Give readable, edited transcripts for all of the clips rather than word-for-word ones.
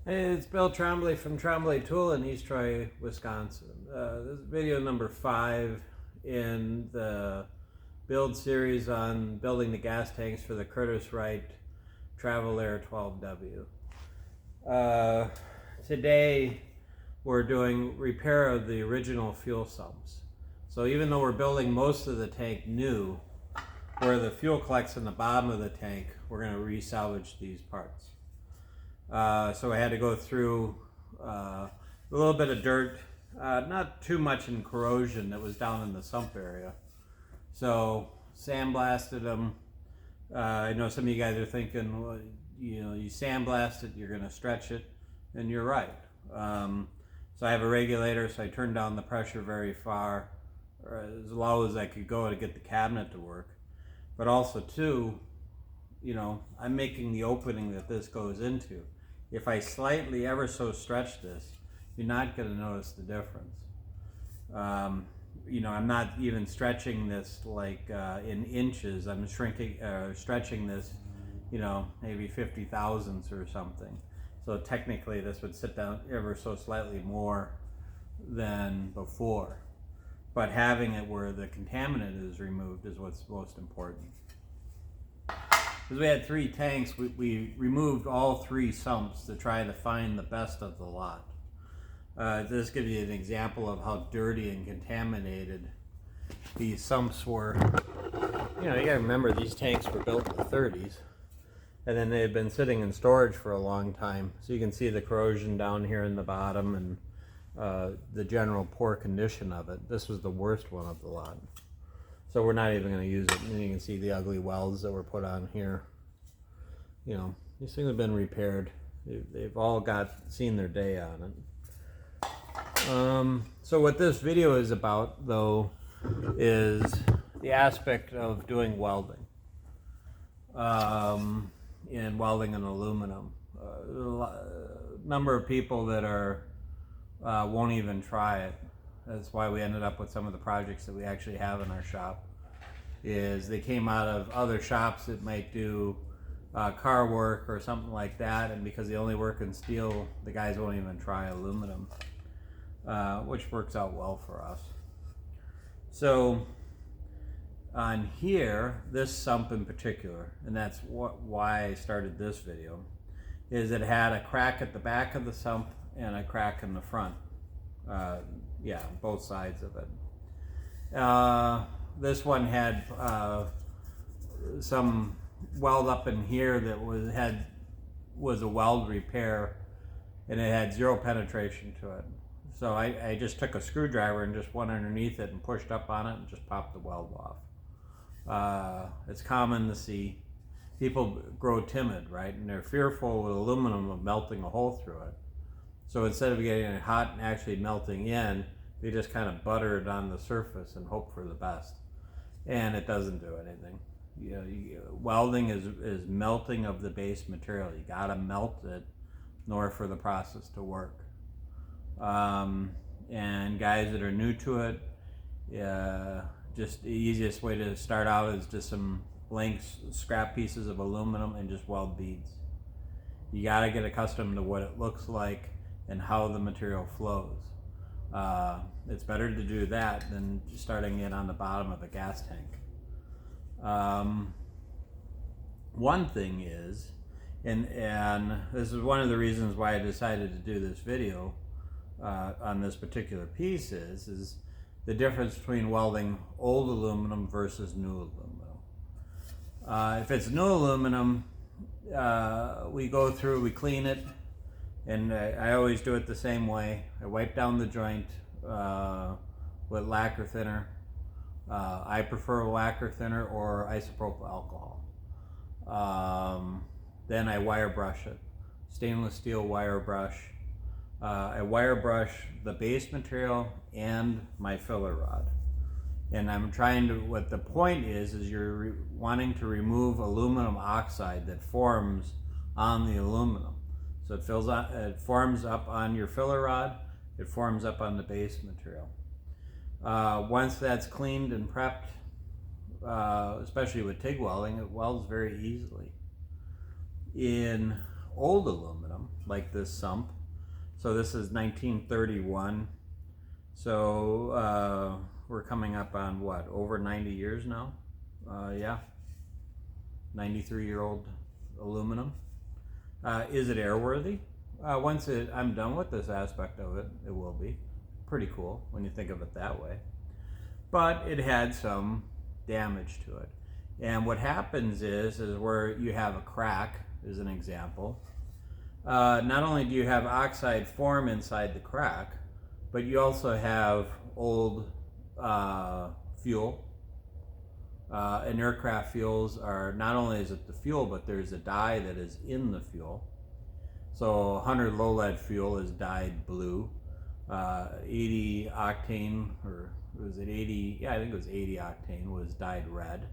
Hey, it's Bill Trombley from Trombley Tool in East Troy, Wisconsin. This is video number 5 in the build series on building the gas tanks for the Curtiss Wright Travel Air 12W. Today we're doing repair of the original fuel sumps. So even though we're building most of the tank new, where the fuel collects in the bottom of the tank, we're going to re-salvage these parts. So I had to go through a little bit of dirt, not too much in corrosion that was down in the sump area. So sandblasted them. I know some of you guys are thinking, well, you sandblast it, you're going to stretch it, and you're right. So I have a regulator, so I turned down the pressure very far, or as low as I could go to get the cabinet to work. But also too, I'm making the opening that this goes into. If I slightly ever so stretch this, you're not going to notice the difference. I'm not even stretching this like in inches. I'm stretching this, maybe 50 thousandths or something. So technically this would sit down ever so slightly more than before. But having it where the contaminant is removed is what's most important. Because we had 3 tanks, we removed all 3 sumps to try to find the best of the lot. This gives you an example of how dirty and contaminated these sumps were. You gotta remember these tanks were built in the 30s, and then they had been sitting in storage for a long time. So you can see the corrosion down here in the bottom and the general poor condition of it. This was the worst one of the lot. So we're not even going to use it. And you can see the ugly welds that were put on here. These things have been repaired. They've all seen their day on it. So what this video is about, though, is the aspect of doing welding. In welding and aluminum. A number of people that won't even try it. That's why we ended up with some of the projects that we actually have in our shop. Is they came out of other shops that might do car work or something like that, and because they only work in steel, the guys won't even try aluminum, which works out well for us. So on here, this sump in particular, and that's why I started this video, is it had a crack at the back of the sump and a crack in the front. Both sides of it. This one had some weld up in here that was a weld repair, and it had 0 penetration to it. So I just took a screwdriver and just went underneath it and pushed up on it and just popped the weld off. It's common to see people grow timid, right? And they're fearful with aluminum of melting a hole through it. So instead of getting it hot and actually melting in, they just kind of butter it on the surface and hope for the best. And it doesn't do anything. Welding is melting of the base material. You gotta melt it in order for the process to work. And guys that are new to it, just the easiest way to start out is just some blank scrap pieces of aluminum and just weld beads. You gotta get accustomed to what it looks like and how the material flows. It's better to do that than starting it on the bottom of a gas tank. One thing is, and this is one of the reasons why I decided to do this video on this particular piece is the difference between welding old aluminum versus new aluminum. If it's new aluminum, we go through, we clean it, and I always do it the same way. I wipe down the joint with lacquer thinner. I prefer lacquer thinner or isopropyl alcohol. Then I wire brush it. Stainless steel wire brush. I wire brush the base material and my filler rod. And I'm trying to, what the point is you're wanting to remove aluminum oxide that forms on the aluminum. So it forms up on your filler rod, it forms up on the base material. Once that's cleaned and prepped, especially with TIG welding, it welds very easily. In old aluminum, like this sump. So this is 1931. So we're coming up on what, over 90 years now? Yeah, 93-year-old aluminum. Is it airworthy? Once I'm done with this aspect of it, it will be. Pretty cool when you think of it that way. But it had some damage to it. And what happens is where you have a crack, as an example, not only do you have oxide form inside the crack, but you also have old fuel. And aircraft fuels are, not only is it the fuel, but there's a dye that is in the fuel. So 100 low lead fuel is dyed blue. 80 octane, or was it 80? Yeah, I think it was 80 octane was dyed red.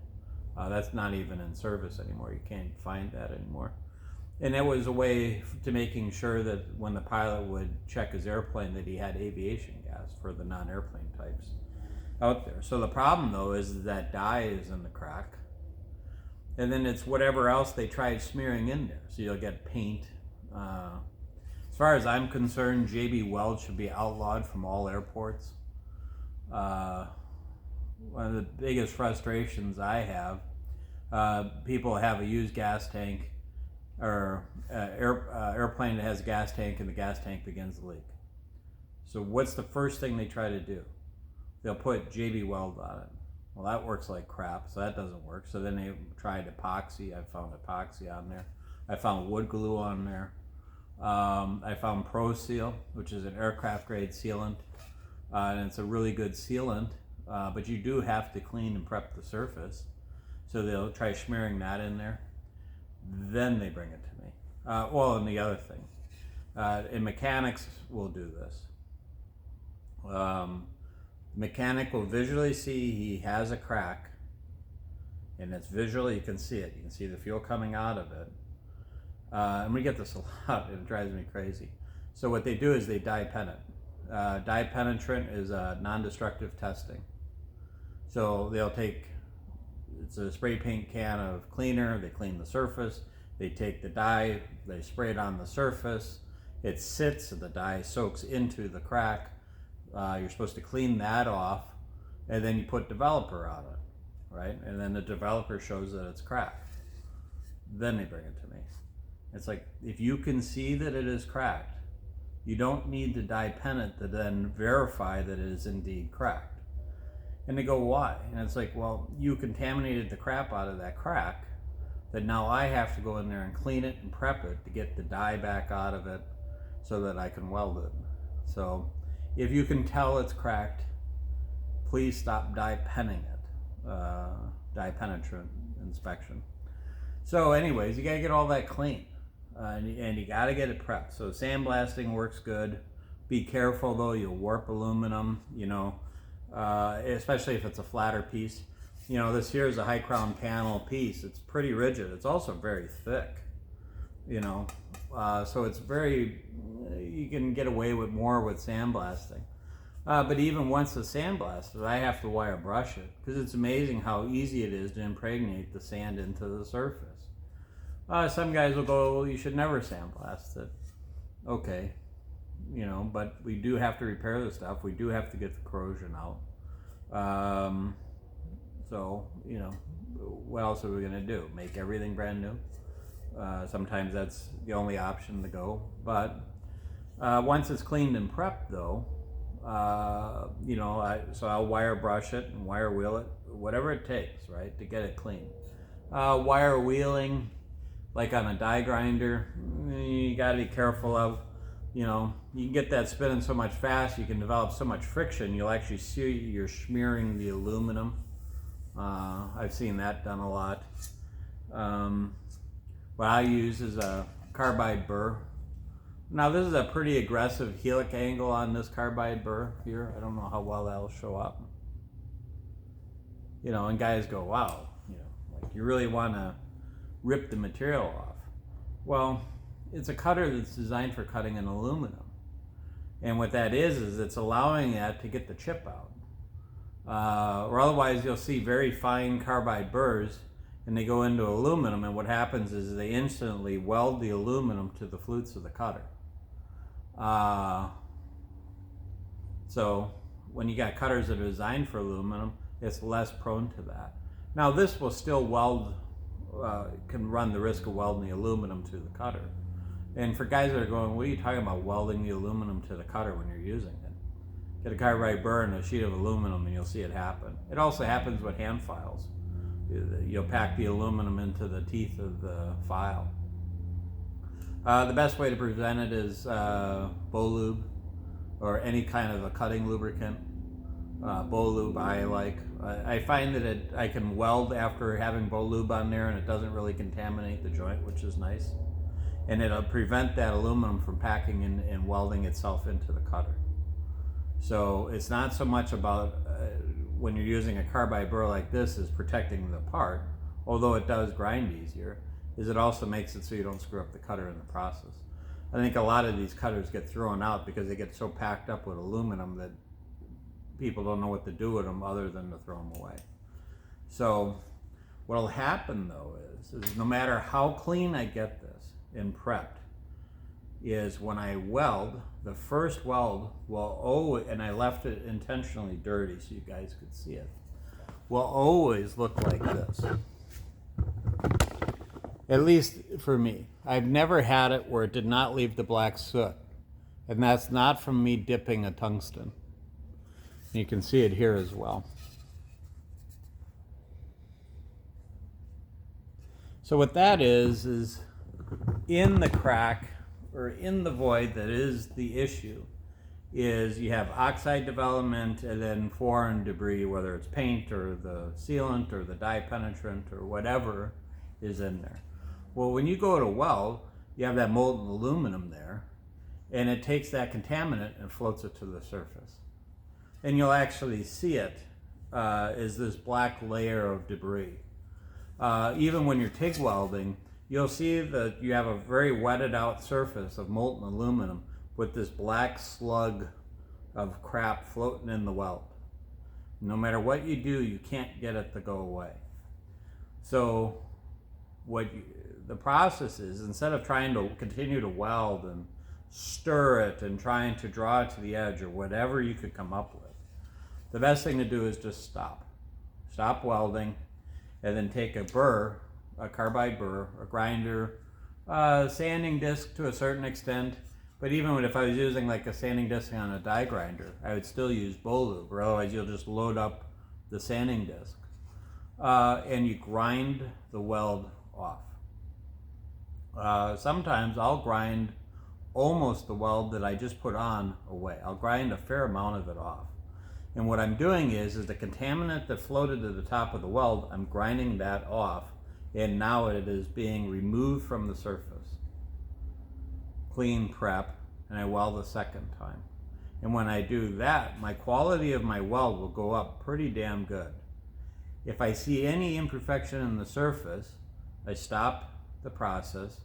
That's not even in service anymore. You can't find that anymore. And it was a way to making sure that when the pilot would check his airplane that he had aviation gas for the non-airplane types out there. So the problem though is that dye is in the crack, and then it's whatever else they tried smearing in there. So you'll get paint. As far as I'm concerned, JB Weld should be outlawed from all airports. One of the biggest frustrations I have, people have a used gas tank or airplane that has a gas tank and the gas tank begins to leak. So what's the first thing they try to do? They'll put JB Weld on it. Well, that works like crap, so that doesn't work. So then they tried epoxy. I found epoxy on there. I found wood glue on there. I found Pro Seal, which is an aircraft grade sealant, and it's a really good sealant, but you do have to clean and prep the surface. So they'll try smearing that in there. Then they bring it to me. Well, and the other thing, and mechanics will do this. Mechanic will visually see he has a crack, and it's visually, you can see it. You can see the fuel coming out of it. And we get this a lot, and it drives me crazy. So what they do is they dye pen it. Dye penetrant is non-destructive testing. So they'll take, it's a spray paint can of cleaner, they clean the surface, they take the dye, they spray it on the surface, it sits, and the dye soaks into the crack. You're supposed to clean that off, and then you put developer on it, right? And then the developer shows that it's cracked. Then they bring it to me. It's like, if you can see that it is cracked, you don't need to dye pen it to then verify that it is indeed cracked. And they go, why? And it's like, well, you contaminated the crap out of that crack, that now I have to go in there and clean it and prep it to get the dye back out of it so that I can weld it. So if you can tell it's cracked, please stop dye penning it. Dye penetrant inspection. So anyways, you gotta get all that clean. And you gotta get it prepped. So sandblasting works good. Be careful though, you'll warp aluminum, you know, especially if it's a flatter piece. You know, this here is a high crown panel piece. It's pretty rigid. It's also very thick, you know, so it's very, you can get away with more with sandblasting. But even once it's sandblasted, I have to wire brush it, because it's amazing how easy it is to impregnate the sand into the surface. Some guys will go, well, you should never sandblast it. Okay, you know, but we do have to repair the stuff. We do have to get the corrosion out. So, you know, what else are we going to do? Make everything brand new? Sometimes that's the only option to go. But once it's cleaned and prepped, though, you know, so I'll wire brush it and wire wheel it, whatever it takes, right, to get it clean. Wire wheeling, like on a die grinder, you got to be careful of, you know, you can get that spinning so much fast, you can develop so much friction, you'll actually see you're smearing the aluminum. I've seen that done a lot. What I use is a carbide burr. Now this is a pretty aggressive helic angle on this carbide burr here. I don't know how well that'll show up. You know, and guys go, wow, you know, like you really want to rip the material off. Well, it's a cutter that's designed for cutting in aluminum. And what that is it's allowing that to get the chip out. Or otherwise you'll see very fine carbide burrs and they go into aluminum, and what happens is they instantly weld the aluminum to the flutes of the cutter. So when you got cutters that are designed for aluminum, it's less prone to that. Now this will still weld, can run the risk of welding the aluminum to the cutter. And for guys that are going, what are you talking about welding the aluminum to the cutter when you're using it? Get a carbide burr and a sheet of aluminum and you'll see it happen. It also happens with hand files. You'll pack the aluminum into the teeth of the file. The best way to prevent it is Bo-Lube or any kind of a cutting lubricant. Bo-Lube I like. I find that I can weld after having Bo-Lube on there, and it doesn't really contaminate the joint, which is nice. And it'll prevent that aluminum from packing and welding itself into the cutter. So it's not so much about when you're using a carbide burr like this is protecting the part, although it does grind easier, is it also makes it so you don't screw up the cutter in the process. I think a lot of these cutters get thrown out because they get so packed up with aluminum that people don't know what to do with them other than to throw them away. So what'll happen though is no matter how clean I get this and prepped, is when I weld, the first weld will always, and I left it intentionally dirty so you guys could see it, will always look like this. At least for me. I've never had it where it did not leave the black soot. And that's not from me dipping a tungsten. You can see it here as well. So what that is in the crack or in the void that is the issue is you have oxide development and then foreign debris, whether it's paint or the sealant or the dye penetrant or whatever is in there. Well, when you go to weld, you have that molten aluminum there, and it takes that contaminant and floats it to the surface. And you'll actually see it as this black layer of debris. Even when you're TIG welding, you'll see that you have a very wetted out surface of molten aluminum with this black slug of crap floating in the weld. No matter what you do, you can't get it to go away. So the process is, instead of trying to continue to weld and stir it and trying to draw it to the edge or whatever you could come up with, the best thing to do is just stop. Stop welding and then take a burr, a carbide burr, a grinder, sanding disc to a certain extent. But even if I was using like a sanding disc on a die grinder, I would still use Bo-Lube, or otherwise you'll just load up the sanding disc. And you grind the weld off. Sometimes I'll grind almost the weld that I just put on away. I'll grind a fair amount of it off. And what I'm doing is the contaminant that floated to the top of the weld, I'm grinding that off, and now it is being removed from the surface. Clean prep, and I weld a second time. And when I do that, my quality of my weld will go up pretty damn good. If I see any imperfection in the surface, I stop the process,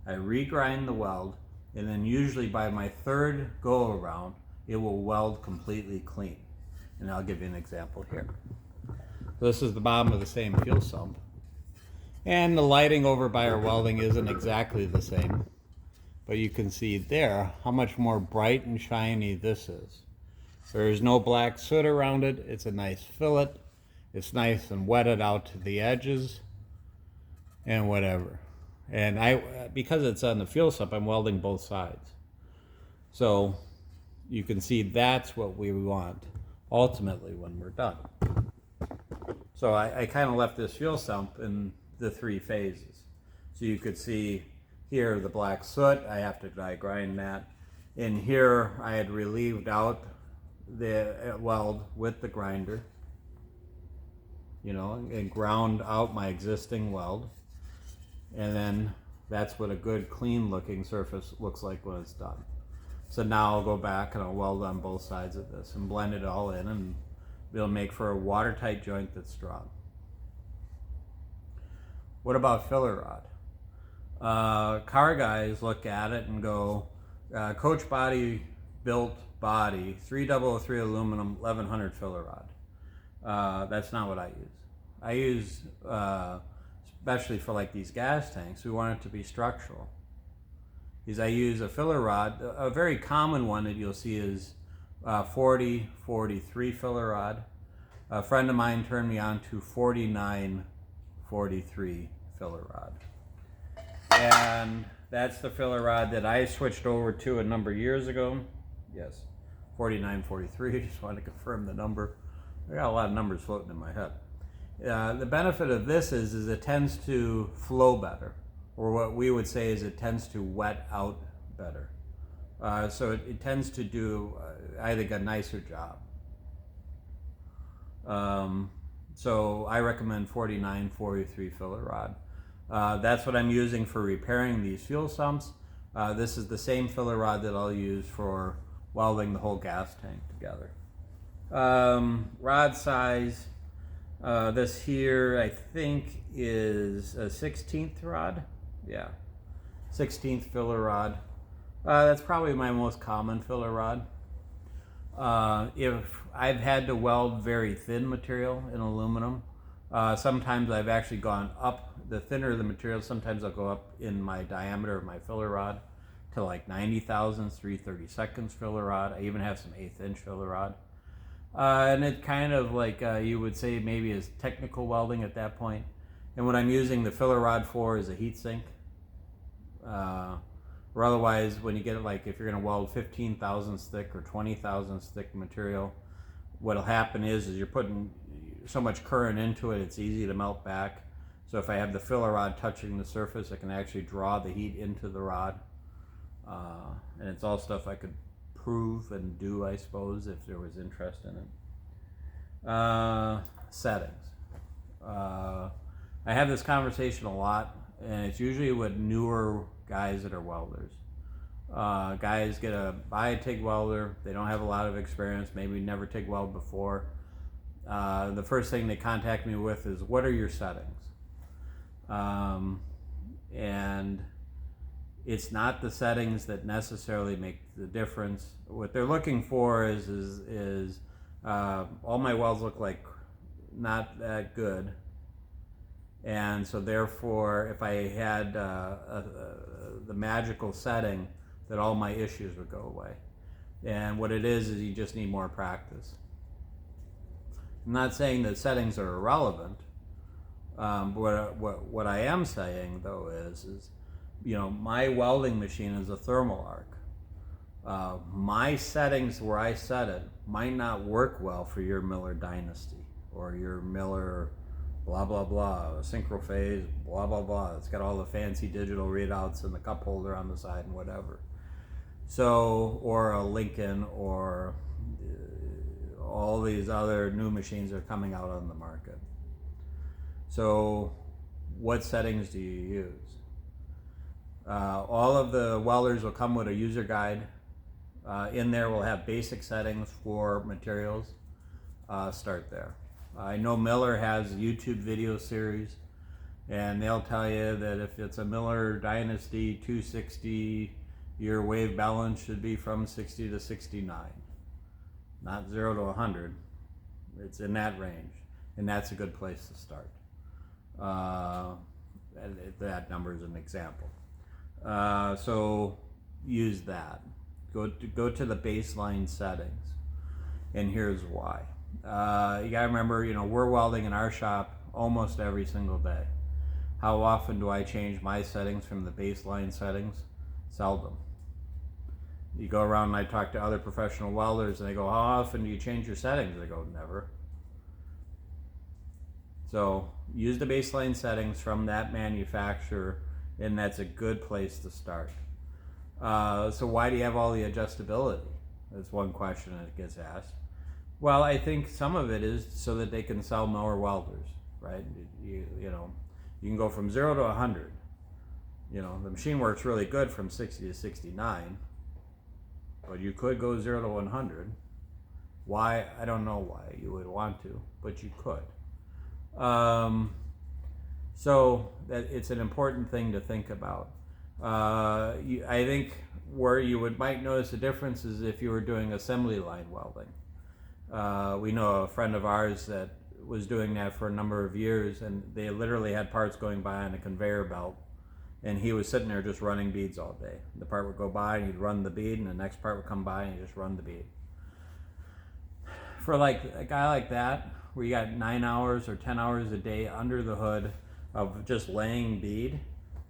I regrind the weld, and then usually by my third go around, it will weld completely clean. And I'll give you an example here. This is the bottom of the same fuel sump. And the lighting over by our welding isn't exactly the same. But you can see there how much more bright and shiny this is. There's no black soot around it. It's a nice fillet. It's nice and wetted out to the edges and whatever. And because it's on the fuel sump, I'm welding both sides. So you can see that's what we want ultimately when we're done. So I kind of left this fuel sump in the 3 phases. So you could see here the black soot, I have to die grind that. In here I had relieved out the weld with the grinder, you know, and ground out my existing weld. And then that's what a good clean looking surface looks like when it's done. So now I'll go back and I'll weld on both sides of this and blend it all in, and it'll make for a watertight joint that's strong. What about filler rod? Car guys look at it and go, coach body built body, 3003 aluminum, 1100 filler rod. That's not what I use. I use especially for like these gas tanks, we want it to be structural. Is I use a filler rod. A very common one that you'll see is 40-43 filler rod. A friend of mine turned me on to 49-43 filler rod. And that's the filler rod that I switched over to a number of years ago. Yes, 49-43, just wanted to confirm the number. I got a lot of numbers floating in my head. The benefit of this is it tends to flow better, or what we would say is it tends to wet out better. So it tends to do, I think, a nicer job. So I recommend 49-43 filler rod. That's what I'm using for repairing these fuel sumps. This is the same filler rod that I'll use for welding the whole gas tank together. Rod size, this here I think is a 16th rod. Yeah, 16th filler rod. That's probably my most common filler rod. If I've had to weld very thin material in aluminum, sometimes I've actually gone up. The thinner the material, sometimes I'll go up in my diameter of my filler rod to like 90 thousandths, 3/32 filler rod. I even have some 1/8 inch filler rod. And it kind of like you would say maybe is technical welding at that point. And what I'm using the filler rod for is a heat sink. Or otherwise, when you get it, like if you're going to weld 15 thousandths thick or 20 thousandths thick material, what'll happen is you're putting so much current into it, it's easy to melt back. So if I have the filler rod touching the surface, I can actually draw the heat into the rod. And it's all stuff I could prove and do, I suppose, if there was interest in it. Settings. I have this conversation a lot, and it's usually with newer guys that are welders. Guys buy a TIG welder, they don't have a lot of experience, maybe never TIG weld before. The first thing they contact me with is, what are your settings? And it's not the settings that necessarily make the difference. What they're looking for is all my welds look like not that good, and so therefore if I had the magical setting, that all my issues would go away. And what it is you just need more practice. I'm not saying that settings are irrelevant. But what I am saying though is my welding machine is a thermal arc. My settings where I set it might not work well for your Miller Dynasty or your Miller blah blah blah, synchrophase blah blah blah. It's got all the fancy digital readouts and the cup holder on the side and whatever. So, or a Lincoln, or all these other new machines are coming out on the market. So what settings do you use? All of the welders will come with a user guide. In there we'll have basic settings for materials. Start there. I know Miller has a YouTube video series, and they'll tell you that if it's a Miller Dynasty 260, your wave balance should be from 60 to 69. Not 0 to 100. It's in that range, and that's a good place to start. That number is an example. So use that. Go to the baseline settings, and here's why. You gotta remember, we're welding in our shop almost every single day. How often do I change my settings from the baseline settings? Seldom. You go around and I talk to other professional welders and they go, how often do you change your settings? I go, never. So use the baseline settings from that manufacturer, and that's a good place to start. So why do you have all the adjustability? That's one question that gets asked. Well, I think some of it is so that they can sell more welders, right? You can go from 0 to 100. The machine works really good from 60 to 69, but you could go 0 to 100. Why? I don't know why you would want to, but you could. So that it's an important thing to think about. I think where you might notice a difference is if you were doing assembly line welding. We know a friend of ours that was doing that for a number of years, and they literally had parts going by on a conveyor belt, and he was sitting there just running beads all day. The part would go by and he'd run the bead, and the next part would come by and he'd just run the bead. For like a guy like that, where you got 9 hours or 10 hours a day under the hood of just laying bead,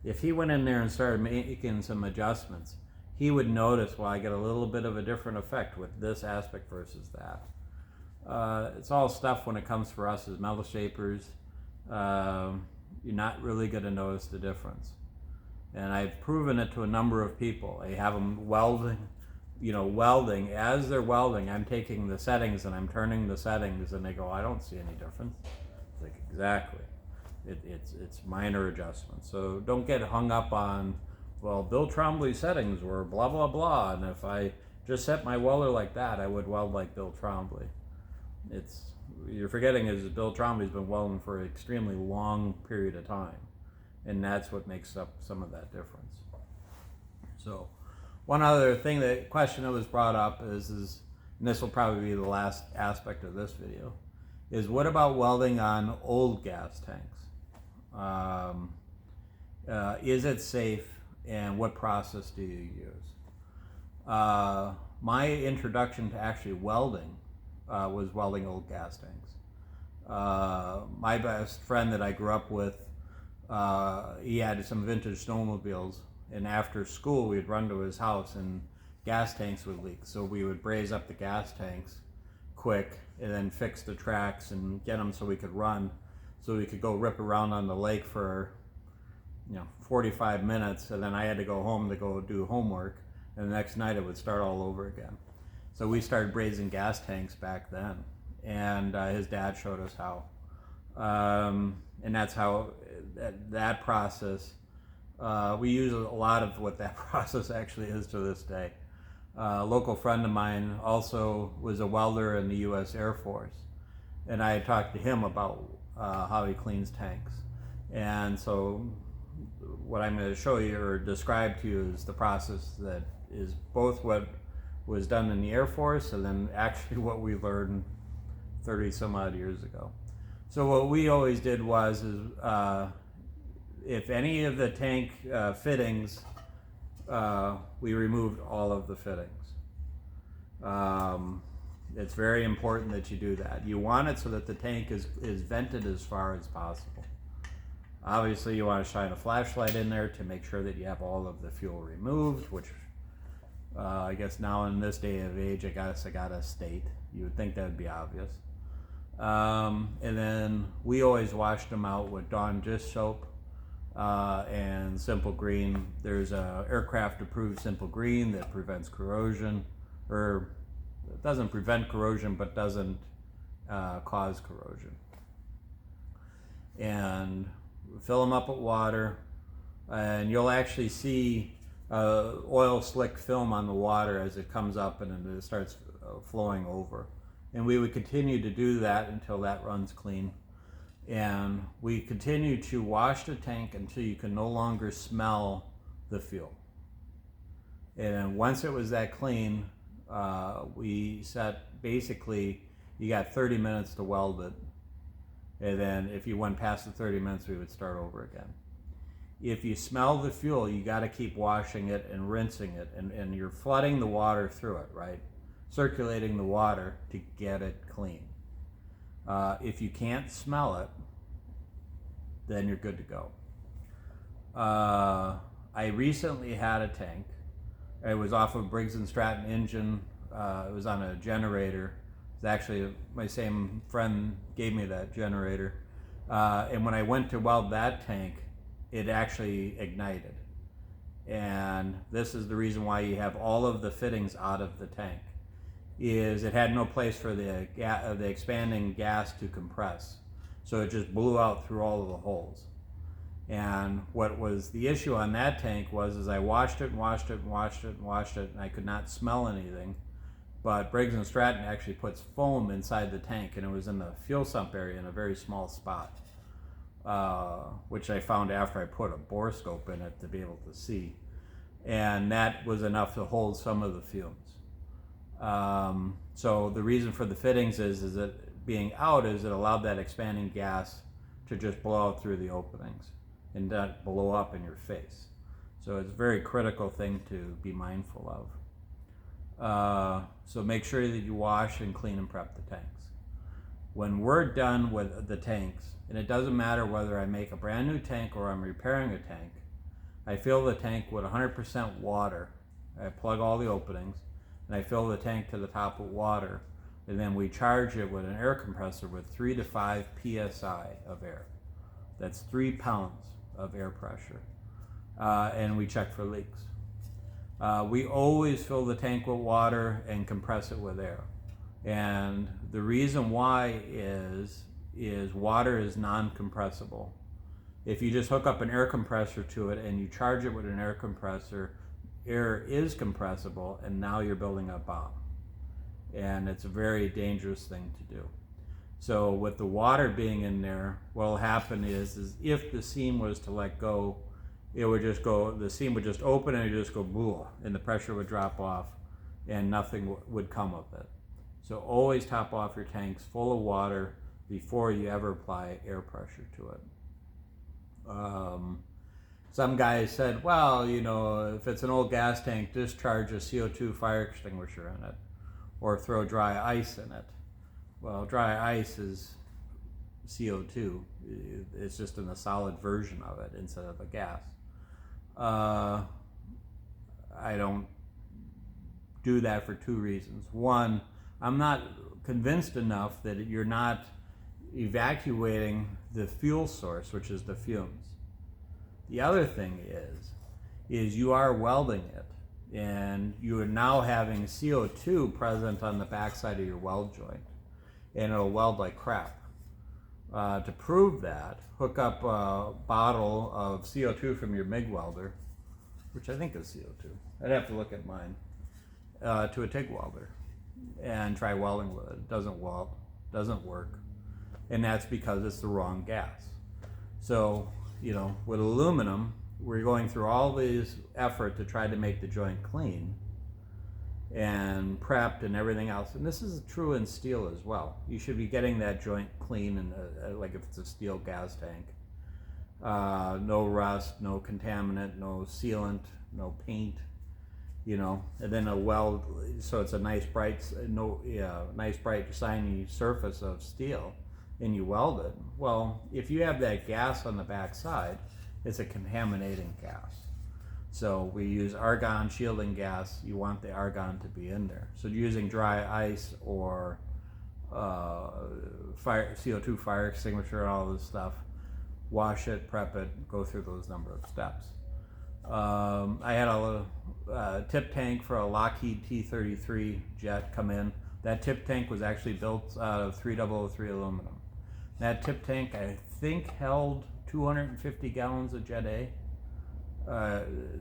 if he went in there and started making some adjustments, he would notice, well, I get a little bit of a different effect with this aspect versus that. It's all stuff when it comes for us as metal shapers. You're not really going to notice the difference. And I've proven it to a number of people. I have them welding. As they're welding, I'm taking the settings and I'm turning the settings, and they go, I don't see any difference. It's like, exactly. It's minor adjustments. So don't get hung up on, well, Bill Trombley's settings were blah, blah, blah. And if I just set my welder like that, I would weld like Bill Trombley. You're forgetting is Bill Trombley's been welding for an extremely long period of time. And that's what makes up some of that difference. So one other thing, question that was brought up is, and this will probably be the last aspect of this video, is what about welding on old gas tanks? Is it safe, and what process do you use? My introduction to actually welding was welding old gas tanks. My best friend that I grew up with, he had some vintage snowmobiles, and after school we'd run to his house and gas tanks would leak. So we would braze up the gas tanks quick and then fix the tracks and get them so we could run, so we could go rip around on the lake for 45 minutes, and then I had to go home to go do homework, and the next night it would start all over again. So we started brazing gas tanks back then, and his dad showed us how. And that's how that process, we use a lot of what that process actually is to this day. A local friend of mine also was a welder in the U.S. Air Force, and I had talked to him about how he cleans tanks. And so what I'm going to show you or describe to you is the process that is both what was done in the Air Force and then actually what we learned 30 some odd years ago. So what we always did was, if any of the tank fittings, we removed all of the fittings. It's very important that you do that. You want it so that the tank is vented as far as possible. Obviously you want to shine a flashlight in there to make sure that you have all of the fuel removed, which I guess now in this day of age, I gotta state. You would think that would be obvious. And then we always washed them out with Dawn dish soap and Simple Green. There's a aircraft approved Simple Green that prevents corrosion, or it doesn't prevent corrosion but doesn't cause corrosion. And fill them up with water, and you'll actually see oil slick film on the water as it comes up and then it starts flowing over. And we would continue to do that until that runs clean. And we continue to wash the tank until you can no longer smell the fuel. And once it was that clean, we set, basically, you got 30 minutes to weld it. And then if you went past the 30 minutes, we would start over again. If you smell the fuel, you got to keep washing it and rinsing it. And you're flooding the water through it, right? Circulating the water to get it clean. If you can't smell it, then you're good to go. I recently had a tank. It was off of Briggs & Stratton engine. It was on a generator. It's actually my same friend gave me that generator. And when I went to weld that tank, it actually ignited. And this is the reason why you have all of the fittings out of the tank, is it had no place for the expanding gas to compress. So it just blew out through all of the holes. And what was the issue on that tank was I washed it and washed it and washed it and washed it, and I could not smell anything. But Briggs & Stratton actually puts foam inside the tank, and it was in the fuel sump area in a very small spot, which I found after I put a bore scope in it to be able to see. And that was enough to hold some of the fumes. So the reason for the fittings is that being out is it allowed that expanding gas to just blow out through the openings and not blow up in your face. So it's a very critical thing to be mindful of. So make sure that you wash and clean and prep the tanks. When we're done with the tanks, and it doesn't matter whether I make a brand new tank or I'm repairing a tank, I fill the tank with 100% water. I plug all the openings, and I fill the tank to the top with water, and then we charge it with an air compressor with 3 to 5 psi of air. That's 3 pounds of air pressure, and we check for leaks. We always fill the tank with water and compress it with air. And the reason why is water is non-compressible. If you just hook up an air compressor to it and you charge it with an air compressor, air is compressible, and now you're building a bomb. And it's a very dangerous thing to do. So with the water being in there, what will happen is if the seam was to let go, it would just go, the seam would just open and it would just go blah, and the pressure would drop off and nothing would come of it. So always top off your tanks full of water before you ever apply air pressure to it. Some guys said, well, you know, if it's an old gas tank, discharge a CO2 fire extinguisher in it or throw dry ice in it. Well, dry ice is CO2. It's just in a solid version of it instead of a gas. I don't do that for 2 reasons. One, I'm not convinced enough that you're not evacuating the fuel source, which is the fumes. The other thing is you are welding it, and you are now having CO2 present on the backside of your weld joint, and it'll weld like crap. To prove that, hook up a bottle of CO2 from your MIG welder, which I think is CO2. I'd have to look at mine, to a TIG welder, and try welding with it. It doesn't weld, doesn't work, and that's because it's the wrong gas. So, you know, with aluminum, we're going through all this effort to try to make the joint clean and prepped and everything else. And this is true in steel as well. You should be getting that joint clean, and like if it's a steel gas tank. No rust, no contaminant, no sealant, no paint, you know, and then a weld, so it's a nice bright, nice bright shiny surface of steel, and you weld it. Well, if you have that gas on the backside, it's a contaminating gas. So we use argon shielding gas. You want the argon to be in there. So using dry ice or CO2 fire extinguisher and all this stuff, wash it, prep it, go through those number of steps. I had a tip tank for a Lockheed T-33 jet come in. That tip tank was actually built out of 3003 aluminum. That tip tank, I think, held 250 gallons of Jet A.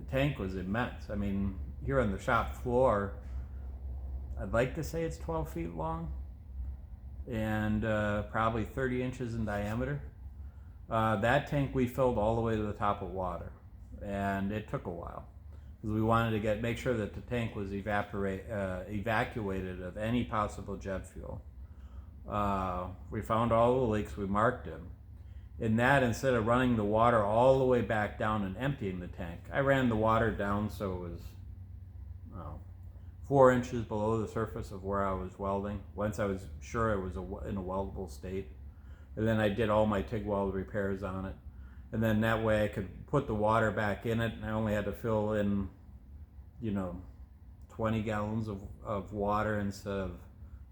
Tank was immense. I mean, here on the shop floor, I'd like to say it's 12 feet long and probably 30 inches in diameter. That tank we filled all the way to the top of water, and it took a while because we wanted to make sure that the tank was evacuated of any possible jet fuel. We found all the leaks, we marked them. In that, instead of running the water all the way back down and emptying the tank, I ran the water down so it was 4 inches below the surface of where I was welding, once I was sure it was in a weldable state. And then I did all my TIG weld repairs on it. And then that way I could put the water back in it, and I only had to fill in, 20 gallons of water instead of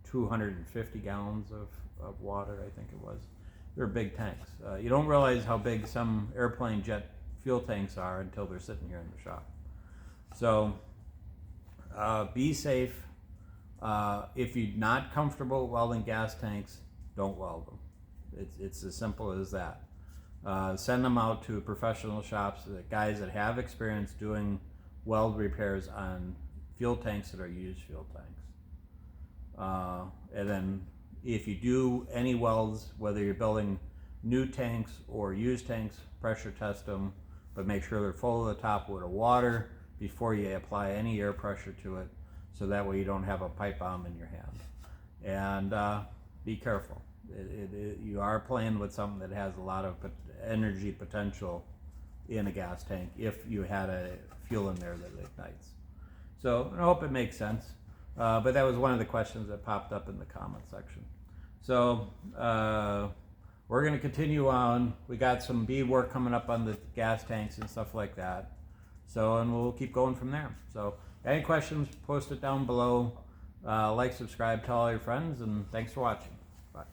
250 gallons of water, I think it was. They're big tanks. You don't realize how big some airplane jet fuel tanks are until they're sitting here in the shop. So be safe. If you're not comfortable welding gas tanks, don't weld them. It's as simple as that. Send them out to professional shops, guys that have experience doing weld repairs on fuel tanks that are used fuel tanks. And then if you do any welds, whether you're building new tanks or used tanks, pressure test them, but make sure they're full to the top with water before you apply any air pressure to it, so that way you don't have a pipe bomb in your hand. And be careful. You are playing with something that has a lot of energy potential in a gas tank if you had a fuel in there that ignites. So I hope it makes sense. But that was one of the questions that popped up in the comment section. So we're going to continue on. We got some bead work coming up on the gas tanks and stuff like that. So, and we'll keep going from there. So any questions, post it down below. Like, subscribe, tell all your friends, and thanks for watching. Bye.